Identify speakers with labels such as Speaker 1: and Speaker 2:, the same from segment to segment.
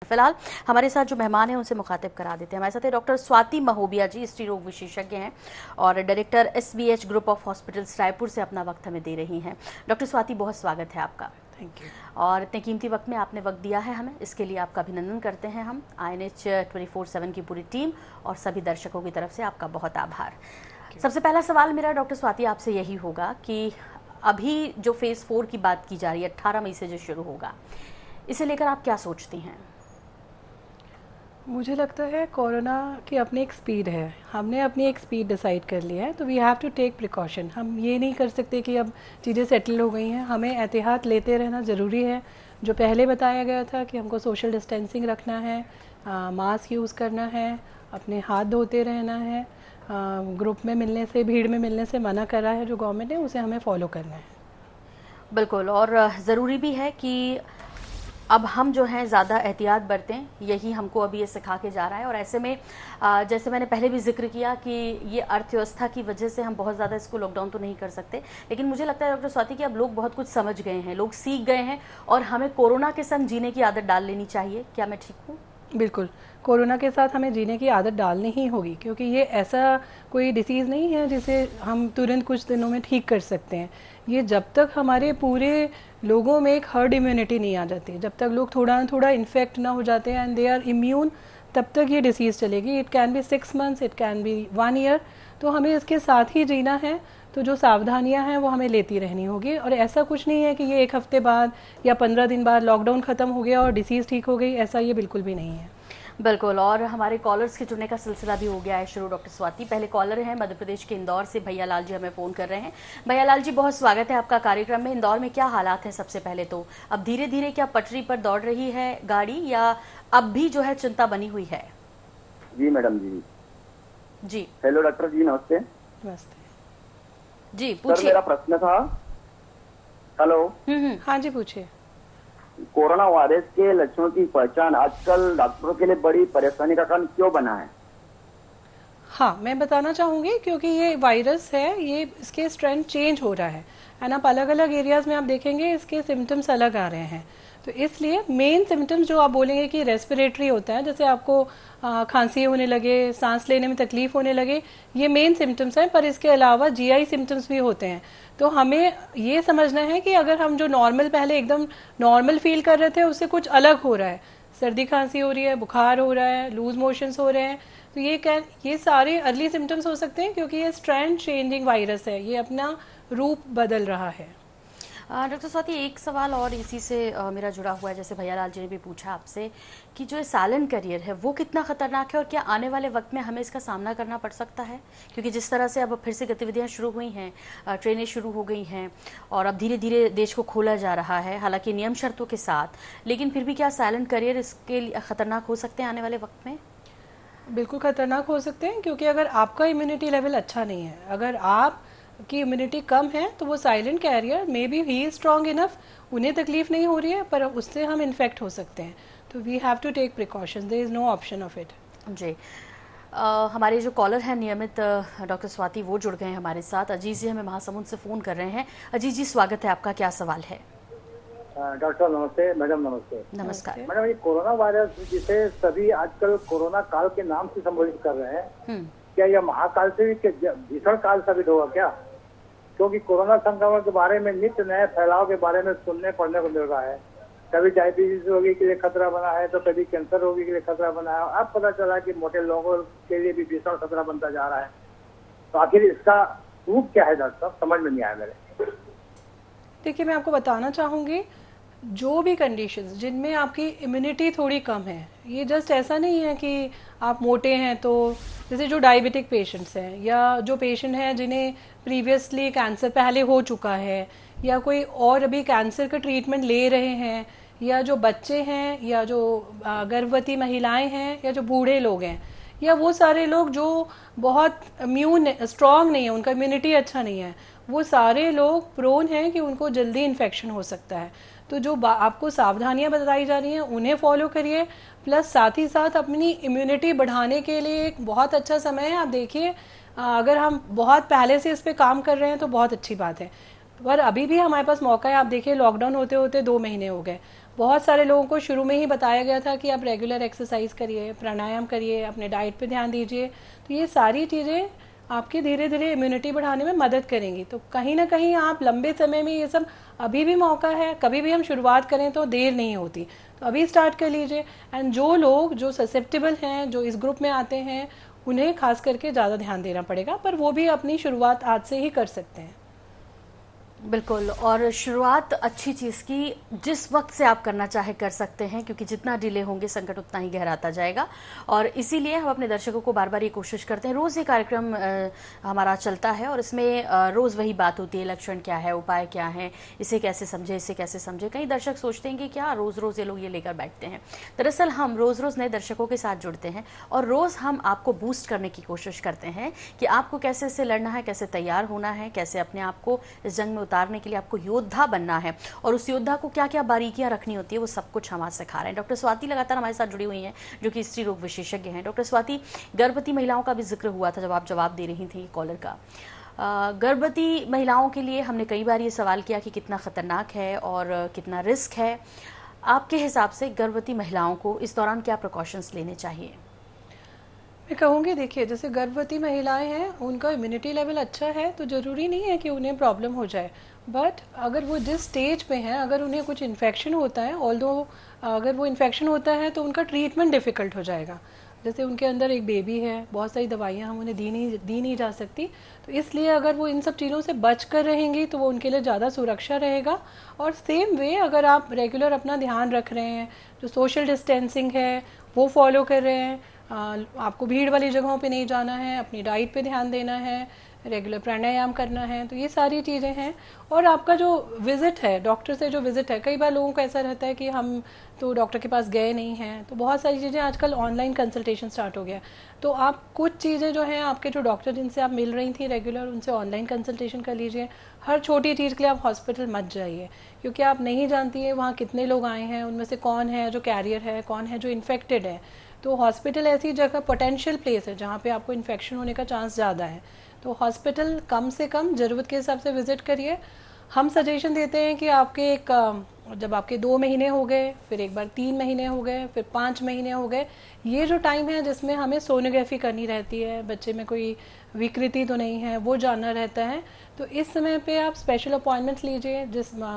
Speaker 1: फिलहाल हमारे साथ जो मेहमान हैं उनसे मुखातिब करा देते हैं। हमारे साथ है डॉक्टर स्वाति महोबिया जी, स्त्री रोग विशेषज्ञ हैं और director SBH group of hospitals Raipur से अपना वक्त हमें दे रही हैं। डॉक्टर स्वाति, बहुत स्वागत है आपका।
Speaker 2: Thank you.
Speaker 1: और इतने कीमती वक्त में आपने वक्त दिया है हमें, इसके लिए आपका अभिनंदन करते हैं हम INH 24/7 की पूरी टीम और सभी दर्शकों की तरफ से आपका बहुत आभार। सबसे पहला सवाल मेरा डॉक्टर स्वाति आपसे यही होगा कि अभी जो फेज़ 4 की बात की जा रही है 18 मई से जो शुरू होगा, इसे लेकर आप क्या सोचती हैं?
Speaker 2: मुझे लगता है कोरोना की अपनी एक स्पीड है, हमने अपनी एक स्पीड डिसाइड कर ली है, तो we have to take precaution. हम ये नहीं कर सकते कि अब चीज़ें सेटल हो गई हैं, हमें एहतियात लेते रहना ज़रूरी है। जो पहले बताया गया था कि हमको सोशल डिस्टेंसिंग रखना है, मास्क यूज़ करना है, अपने हाथ धोते रहना है, ग्रुप में मिलने से, भीड़ में मिलने से मना कर रहा है जो गवर्नमेंट ने, उसे हमें फॉलो करना है।
Speaker 1: बिल्कुल, और ज़रूरी भी है कि अब हम जो हैं ज़्यादा एहतियात बरतें, यही हमको अभी ये सिखा के जा रहा है। और ऐसे में जैसे मैंने पहले भी जिक्र किया कि ये अर्थव्यवस्था की वजह से हम बहुत ज़्यादा इसको लॉकडाउन तो नहीं कर सकते, लेकिन मुझे लगता है डॉक्टर स्वाति कि अब लोग बहुत कुछ समझ गए हैं, लोग सीख गए हैं और हमें कोरोना के संग जीने की आदत डाल लेनी चाहिए। क्या मैं ठीक हूँ?
Speaker 2: बिल्कुल, कोरोना के साथ हमें जीने की आदत डालनी ही होगी, क्योंकि ये ऐसा कोई डिसीज़ नहीं है जिसे हम तुरंत कुछ दिनों में ठीक कर सकते हैं। ये जब तक हमारे पूरे लोगों में एक हर्ड इम्यूनिटी नहीं आ जाती, जब तक लोग थोड़ा ना थोड़ा इन्फेक्ट ना हो जाते हैं एंड दे आर इम्यून, तब तक ये डिसीज़ चलेगी। It can be 6 months, it can be 1 year. तो हमें इसके साथ ही जीना है, तो जो सावधानियां हैं वो हमें लेती रहनी होगी। और ऐसा कुछ नहीं है कि ये 1 हफ्ते बाद या 15 दिन बाद लॉकडाउन ख़त्म हो गया और डिसीज़ ठीक हो गई, ऐसा ये बिल्कुल भी नहीं है।
Speaker 1: बिल्कुल, और हमारे कॉलर्स के जुड़ने का सिलसिला भी हो गया है शुरू। डॉक्टर स्वाति, पहले कॉलर हैं मध्य प्रदेश के इंदौर से भैया लाल जी, हमें फ़ोन कर रहे हैं। भैया लाल जी, बहुत स्वागत है आपका कार्यक्रम में। इंदौर में क्या हालात हैं सबसे पहले तो? अब धीरे धीरे क्या पटरी पर दौड़ रही है गाड़ी या अब भी जो है चिंता बनी हुई है?
Speaker 3: जी मैडम जी।
Speaker 1: जी
Speaker 3: हेलो डॉक्टर जी, नमस्ते।
Speaker 2: नमस्ते
Speaker 1: जी,
Speaker 3: सर
Speaker 1: पूछिए।
Speaker 3: मेरा प्रश्न था। हेलो।
Speaker 2: हाँ जी, पूछिए।
Speaker 3: कोरोना वायरस के लक्षणों की पहचान आजकल डॉक्टरों के लिए बड़ी परेशानी का कारण क्यों बना है?
Speaker 2: हाँ, मैं बताना चाहूँगी, क्योंकि ये वायरस है, ये इसके स्ट्रेन चेंज हो रहा है एंड आप अलग अलग एरियाज़ में आप देखेंगे इसके सिम्टम्स अलग आ रहे हैं। तो इसलिए मेन सिम्टम्स जो आप बोलेंगे कि रेस्पिरेटरी होता है, जैसे आपको खांसी होने लगे, सांस लेने में तकलीफ होने लगे, ये मेन सिम्टम्स हैं। पर इसके अलावा GI सिम्टम्स भी होते हैं। तो हमें ये समझना है कि अगर हम जो नॉर्मल पहले एकदम नॉर्मल फील कर रहे थे उससे कुछ अलग हो रहा है, सर्दी खांसी हो रही है, बुखार हो रहा है, लूज मोशंस हो रहे हैं, तो ये सारे अर्ली सिम्टम्स हो सकते हैं, क्योंकि ये स्ट्रैंड चेंजिंग वायरस है, ये अपना रूप बदल रहा है।
Speaker 1: डॉक्टर स्वाति, एक सवाल और इसी से मेरा जुड़ा हुआ है, जैसे भैया लाल जी ने भी पूछा आपसे कि जो साइलेंट करियर है वो कितना खतरनाक है और क्या आने वाले वक्त में हमें इसका सामना करना पड़ सकता है? क्योंकि जिस तरह से अब फिर से गतिविधियां शुरू हुई हैं, ट्रेनें शुरू हो गई हैं और अब धीरे धीरे देश को खोला जा रहा है, हालांकि नियम शर्तों के साथ, लेकिन फिर भी क्या साइलेंट करियर इसके लिए खतरनाक हो सकते हैं आने वाले वक्त में?
Speaker 2: बिल्कुल खतरनाक हो सकते हैं, क्योंकि अगर आपका इम्यूनिटी लेवल अच्छा नहीं है, अगर आप की इम्यूनिटी कम है, तो वो साइलेंट कैरियर मे बी ही स्ट्रांग इनफ, उन्हें तकलीफ नहीं हो रही है, पर उससे हम इन्फेक्ट हो सकते हैं। तो we have to take precautions, there is no option of it.
Speaker 1: जी, हमारे जो कॉलर हैं नियमित डॉक्टर स्वाति, वो जुड़ गए हैं हमारे साथ। अजीत जी हमें महासमुंद से फ़ोन कर रहे हैं। अजीत जी, स्वागत है आपका, क्या सवाल है?
Speaker 4: डॉक्टर नमस्ते, मैडम नमस्ते।
Speaker 1: नमस्कार।
Speaker 4: मैडम, ये कोरोना वायरस जिसे सभी आजकल कोरोना काल के नाम से संबोधित कर रहे हैं, क्या यह महाकाल से भी भीषण काल साबित होगा क्या? क्योंकि कोरोना संक्रमण के बारे में नित्य नए फैलाव के बारे में सुनने पढ़ने को मिल रहा है। कभी डायबिटीज रोगी के लिए खतरा बना है, तो कभी कैंसर रोगी के लिए खतरा बना है, अब पता चला कि मोटे लोगों के लिए भी भीषण खतरा बनता जा रहा है। तो आखिर इसका रूप क्या है डॉक्टर साहब, समझ में नहीं आया मेरे।
Speaker 2: देखिए, मैं आपको बताना चाहूँगी, जो भी कंडीशंस जिनमें आपकी इम्यूनिटी थोड़ी कम है, ये जस्ट ऐसा नहीं है कि आप मोटे हैं, तो जैसे जो डायबिटिक पेशेंट्स हैं या जो पेशेंट हैं जिन्हें प्रीवियसली कैंसर पहले हो चुका है, या कोई और अभी कैंसर का ट्रीटमेंट ले रहे हैं, या जो बच्चे हैं, या जो गर्भवती महिलाएं हैं, या जो बूढ़े लोग हैं, या वो सारे लोग जो बहुत इम्यून स्ट्रांग नहीं है, उनका इम्यूनिटी अच्छा नहीं है, वो सारे लोग प्रोन हैं कि उनको जल्दी इन्फेक्शन हो सकता है। तो जो आपको सावधानियां बताई जा रही हैं उन्हें फॉलो करिए, प्लस साथ ही साथ अपनी इम्यूनिटी बढ़ाने के लिए एक बहुत अच्छा समय है। आप देखिए, अगर हम बहुत पहले से इस पे काम कर रहे हैं तो बहुत अच्छी बात है, पर अभी भी हमारे पास मौका है। आप देखिए, लॉकडाउन होते होते 2 महीने हो गए, बहुत सारे लोगों को शुरू में ही बताया गया था कि आप रेगुलर एक्सरसाइज करिए, प्राणायाम करिए, अपने डाइट पे ध्यान दीजिए। तो ये सारी चीज़ें आपकी धीरे धीरे इम्यूनिटी बढ़ाने में मदद करेंगी। तो कहीं ना कहीं आप लंबे समय में ये सब, अभी भी मौका है, कभी भी हम शुरुआत करें तो देर नहीं होती, तो अभी स्टार्ट कर लीजिए। एंड जो लोग जो ससेप्टेबल हैं, जो इस ग्रुप में आते हैं, उन्हें खास करके ज़्यादा ध्यान देना पड़ेगा, पर वो भी अपनी शुरुआत आज से ही कर सकते हैं।
Speaker 1: बिल्कुल, और शुरुआत अच्छी चीज़ की जिस वक्त से आप करना चाहे कर सकते हैं, क्योंकि जितना डिले होंगे संकट उतना ही गहराता जाएगा। और इसीलिए हम अपने दर्शकों को बार बार ये कोशिश करते हैं, रोज़ ये कार्यक्रम हमारा चलता है और इसमें रोज़ वही बात होती है, लक्षण क्या है, उपाय क्या है, इसे कैसे समझे, इसे कैसे समझे। कई दर्शक सोचते हैं कि क्या रोज़ रोज़ ये लोग ये लेकर बैठते हैं। दरअसल हम रोज़ रोज़ नए दर्शकों के साथ जुड़ते हैं और रोज़ हम आपको बूस्ट करने की कोशिश करते हैं कि आपको कैसे इससे लड़ना है, कैसे तैयार होना है, कैसे अपने आप को इस जंग में उतारने के लिए आपको योद्धा बनना है, और उस योद्धा को क्या क्या बारीकियां रखनी होती है, वो सब कुछ हम आज सिखा रहे हैं। डॉक्टर स्वाति लगातार हमारे साथ जुड़ी हुई हैं, जो कि स्त्री रोग विशेषज्ञ हैं। डॉक्टर स्वाति, गर्भवती महिलाओं का भी जिक्र हुआ था जब आप जवाब दे रही थी कॉलर का। गर्भवती महिलाओं के लिए हमने कई बार ये सवाल किया कि कितना खतरनाक है और कितना रिस्क है। आपके हिसाब से गर्भवती महिलाओं को इस दौरान क्या प्रिकॉशंस लेने चाहिए?
Speaker 2: मैं कहूँगी, देखिए, जैसे गर्भवती महिलाएं हैं, उनका इम्यूनिटी लेवल अच्छा है तो ज़रूरी नहीं है कि उन्हें प्रॉब्लम हो जाए। बट अगर वो जिस स्टेज पे हैं, अगर उन्हें कुछ इन्फेक्शन होता है, ऑल्दो अगर वो इन्फेक्शन होता है तो उनका ट्रीटमेंट डिफ़िकल्ट हो जाएगा। जैसे उनके अंदर एक बेबी है, बहुत सारी दवाइयाँ हम उन्हें दी नहीं जा सकती, तो इसलिए अगर वो इन सब चीज़ों से बच कर रहेंगी तो वो उनके लिए ज़्यादा सुरक्षा रहेगा। और सेम वे अगर आप रेगुलर अपना ध्यान रख रहे हैं, जो सोशल डिस्टेंसिंग है वो फॉलो कर रहे हैं, आपको भीड़ वाली जगहों पे नहीं जाना है, अपनी डाइट पे ध्यान देना है, रेगुलर प्राणायाम करना है, तो ये सारी चीज़ें हैं। और आपका जो विज़िट है, डॉक्टर से जो विज़िट है, कई बार लोगों को ऐसा रहता है कि हम तो डॉक्टर के पास गए नहीं हैं, तो बहुत सारी चीज़ें आजकल ऑनलाइन कंसल्टेशन स्टार्ट हो गया, तो आप कुछ चीज़ें जो हैं, आपके जो डॉक्टर जिनसे आप मिल रही थी रेगुलर, उनसे ऑनलाइन कंसल्टेशन कर लीजिए। हर छोटी चीज़ के लिए आप हॉस्पिटल मत जाइए, क्योंकि आप नहीं जानती है वहाँ कितने लोग आए हैं, उनमें से कौन है जो कैरियर है, कौन है जो इन्फेक्टेड है। तो हॉस्पिटल ऐसी जगह, पोटेंशियल प्लेस है जहाँ पे आपको इन्फेक्शन होने का चांस ज़्यादा है, तो हॉस्पिटल कम से कम ज़रूरत के हिसाब से विज़िट करिए। हम सजेशन देते हैं कि आपके जब आपके 2 महीने हो गए, फिर एक बार 3 महीने हो गए, फिर 5 महीने हो गए, ये जो टाइम है जिसमें हमें सोनोग्राफी करनी रहती है, बच्चे में कोई विकृति तो नहीं है वो जानना रहता है, तो इस समय पे आप स्पेशल अपॉइंटमेंट्स लीजिए।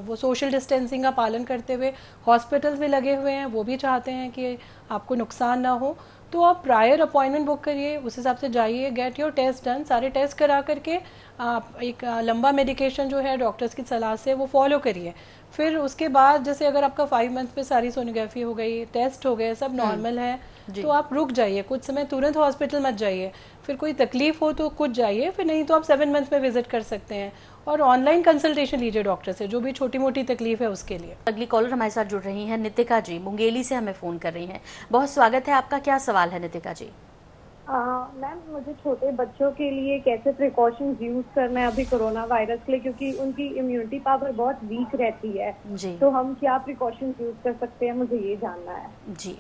Speaker 2: वो सोशल डिस्टेंसिंग का पालन करते हुए, हॉस्पिटल्स भी लगे हुए हैं, वो भी चाहते हैं कि आपको नुकसान ना हो, तो आप प्रायर अपॉइंटमेंट बुक करिए, उस हिसाब से जाइए, गेट योर टेस्ट डन। सारे टेस्ट करा करके आप एक लंबा मेडिकेशन जो है डॉक्टर्स की सलाह से वो फॉलो करिए। फिर उसके बाद जैसे अगर आपका 5 मंथ पे सारी सोनोग्राफी हो गई, टेस्ट हो गए, सब नॉर्मल है, तो आप रुक जाइए कुछ समय, तुरंत हॉस्पिटल मत जाइए। फिर कोई तकलीफ हो तो कुछ जाइए, फिर नहीं तो आप 7 मंथ में विजिट कर सकते हैं, और ऑनलाइन कंसल्टेशन लीजिए डॉक्टर से, जो भी छोटी मोटी तकलीफ है उसके लिए।
Speaker 1: अगली कॉलर हमारे साथ जुड़ रही हैं नितिका जी, मुंगेली से हमें फोन कर रही हैं। बहुत स्वागत है आपका, क्या सवाल है नितिका जी?
Speaker 5: मैम, मुझे छोटे बच्चों के लिए कैसे प्रिकॉशंस यूज करना है अभी कोरोना वायरस के लिए, क्योंकि उनकी इम्यूनिटी पावर बहुत वीक रहती है जी, तो हम क्या प्रिकॉशंस यूज कर सकते हैं, मुझे ये जानना है
Speaker 1: जी।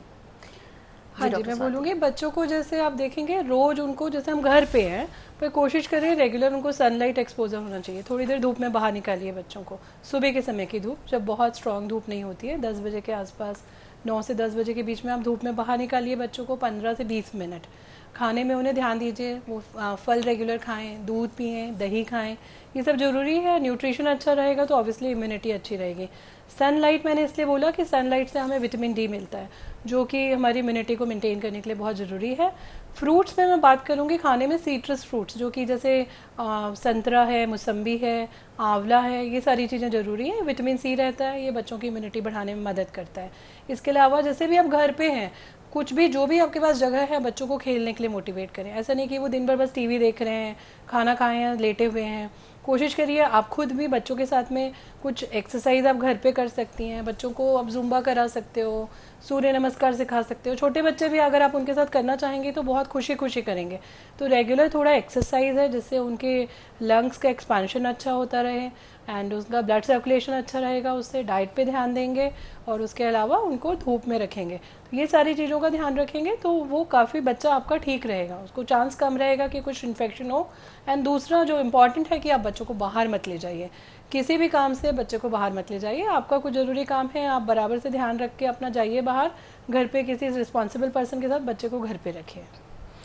Speaker 2: हाँ जी, मैं बोलूँगी बच्चों को, जैसे आप देखेंगे रोज उनको, जैसे हम घर पे हैं, पर कोशिश करें रेगुलर उनको सनलाइट एक्सपोजर होना चाहिए। थोड़ी देर धूप में बाहर निकालिए बच्चों को, सुबह के समय की धूप, जब बहुत स्ट्रांग धूप नहीं होती है, 10 बजे के आसपास, 9 से 10 बजे के बीच में आप धूप में बाहर निकालिए बच्चों को 15 से 20 मिनट। खाने में उन्हें ध्यान दीजिए, वो फल रेगुलर खाएं, दूध पिएं, दही खाएं, ये सब ज़रूरी है। न्यूट्रिशन अच्छा रहेगा तो ऑब्वियसली इम्यूनिटी अच्छी रहेगी। सनलाइट, मैंने इसलिए बोला कि सनलाइट से हमें विटामिन डी मिलता है, जो कि हमारी इम्यूनिटी को मेंटेन करने के लिए बहुत ज़रूरी है। फ्रूट्स में मैं बात करूँगी, खाने में सीट्रस फ्रूट्स, जो कि जैसे संतरा है, मौसम्बी है, आंवला है, ये सारी चीज़ें ज़रूरी हैं। विटामिन सी रहता है, ये बच्चों की इम्यूनिटी बढ़ाने में मदद करता है। इसके अलावा जैसे भी आप घर पे हैं, कुछ भी, जो भी आपके पास जगह है, बच्चों को खेलने के लिए मोटिवेट करें। ऐसा नहीं कि वो दिन भर बस टीवी देख रहे हैं, खाना खाए हैं, लेटे हुए हैं। कोशिश करिए आप खुद भी बच्चों के साथ में कुछ एक्सरसाइज आप घर पे कर सकती हैं। बच्चों को आप जुम्बा करा सकते हो, सूर्य नमस्कार सिखा सकते हो। छोटे बच्चे भी अगर आप उनके साथ करना चाहेंगे तो बहुत खुशी खुशी करेंगे। तो रेगुलर थोड़ा एक्सरसाइज है जिससे उनके लंग्स का एक्सपेंशन अच्छा होता रहे एंड उसका ब्लड सर्कुलेशन अच्छा रहेगा। उससे डाइट पे ध्यान देंगे और उसके अलावा उनको धूप में रखेंगे। तो ये सारी चीज़ों का ध्यान रखेंगे तो वो काफ़ी बच्चा आपका ठीक रहेगा, उसको चांस कम रहेगा कि कुछ इन्फेक्शन हो। एंड दूसरा जो इम्पॉर्टेंट है कि आप बच्चों को बाहर मत ले जाइए, किसी भी काम से बच्चे को बाहर मत ले जाइए। आपका कुछ ज़रूरी काम है, आप बराबर से ध्यान रख के अपना जाइए बाहर, घर पे किसी रिस्पॉन्सिबल पर्सन के साथ बच्चे को घर पे रखिए।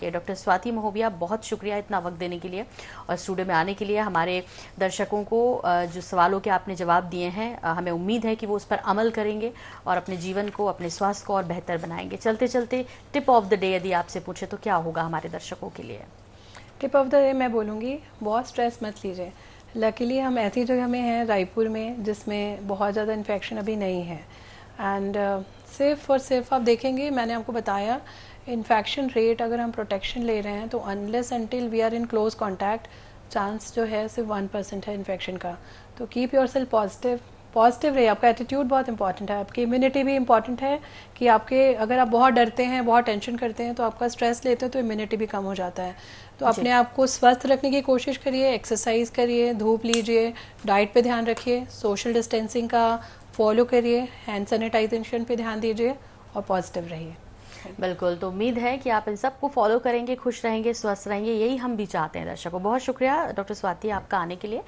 Speaker 1: ये डॉक्टर स्वाति महोबिया, बहुत शुक्रिया इतना वक्त देने के लिए और स्टूडियो में आने के लिए। हमारे दर्शकों को जो सवालों के आपने जवाब दिए हैं, हमें उम्मीद है कि वो उस पर अमल करेंगे और अपने जीवन को, अपने स्वास्थ्य को और बेहतर बनाएंगे। चलते चलते टिप ऑफ द डे यदि आपसे पूछे तो क्या होगा हमारे दर्शकों के लिए?
Speaker 2: टिप ऑफ द डे मैं बोलूँगी, बहुत स्ट्रेस मत लीजिए। लकीली हम ऐसी जगह में हैं रायपुर में जिसमें बहुत ज़्यादा इन्फेक्शन अभी नहीं है, एंड सिर्फ और सिर्फ आप देखेंगे, मैंने आपको बताया इन्फेक्शन रेट, अगर हम प्रोटेक्शन ले रहे हैं तो unless until we are in close contact, chance जो है सिर्फ 1% है इन्फेक्शन का। तो कीप योर सेल्फ पॉजिटिव रहिए। आपका एटीट्यूड बहुत इंपॉर्टेंट है, आपकी इम्यूनिटी भी इंपॉर्टेंट है कि आपके, अगर आप बहुत डरते हैं, बहुत टेंशन करते हैं, तो आपका स्ट्रेस लेते हैं तो इम्यूनिटी भी कम हो जाता है। तो अपने आप को स्वस्थ रखने की कोशिश करिए, एक्सरसाइज करिए, धूप लीजिए, डाइट पे ध्यान रखिए, सोशल डिस्टेंसिंग का फॉलो करिए, हैंड सैनिटाइजेशन पे ध्यान दीजिए और पॉजिटिव रहिए।
Speaker 1: बिल्कुल, तो उम्मीद है कि आप इन सबको फॉलो करेंगे, खुश रहेंगे, स्वस्थ रहेंगे, यही हम भी चाहते हैं दर्शकों। बहुत शुक्रिया डॉक्टर स्वाति आपका आने के लिए।